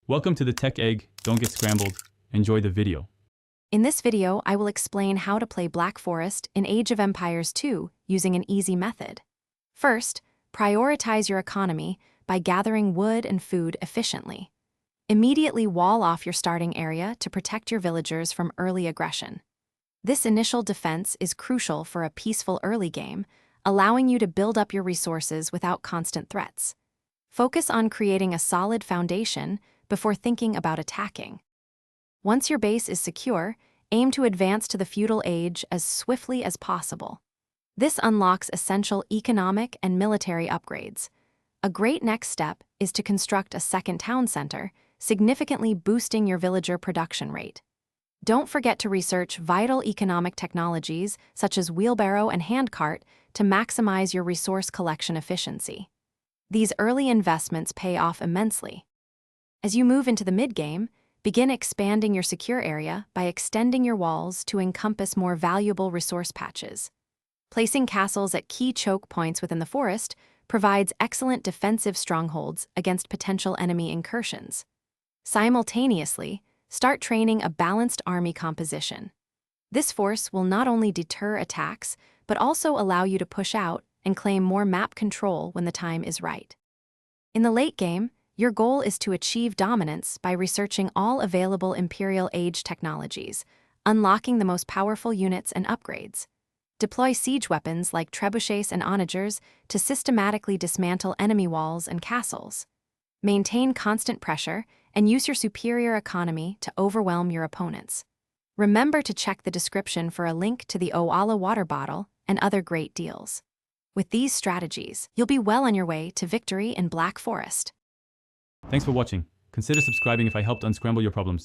Welcome to the Tech Egg. Don't get scrambled. Enjoy the video. In this video, I will explain how to play Black Forest in Age of Empires 2 using an easy method. First, prioritize your economy by gathering wood and food efficiently. Immediately wall off your starting area to protect your villagers from early aggression. This initial defense is crucial for a peaceful early game, allowing you to build up your resources without constant threats. Focus on creating a solid foundation before thinking about attacking. Once your base is secure, aim to advance to the feudal age as swiftly as possible. This unlocks essential economic and military upgrades. A great next step is to construct a second town center, significantly boosting your villager production rate. Don't forget to research vital economic technologies such as wheelbarrow and handcart to maximize your resource collection efficiency. These early investments pay off immensely. As you move into the mid-game, begin expanding your secure area by extending your walls to encompass more valuable resource patches. Placing castles at key choke points within the forest provides excellent defensive strongholds against potential enemy incursions. Simultaneously, start training a balanced army composition. This force will not only deter attacks, but also allow you to push out and claim more map control when the time is right. In the late game, your goal is to achieve dominance by researching all available Imperial Age technologies, unlocking the most powerful units and upgrades. Deploy siege weapons like trebuchets and onagers to systematically dismantle enemy walls and castles. Maintain constant pressure and use your superior economy to overwhelm your opponents. Remember to check the description for a link to the Aoe2 water bottle and other great deals. With these strategies, you'll be well on your way to victory in Black Forest. Thanks for watching. Consider subscribing if I helped unscramble your problems.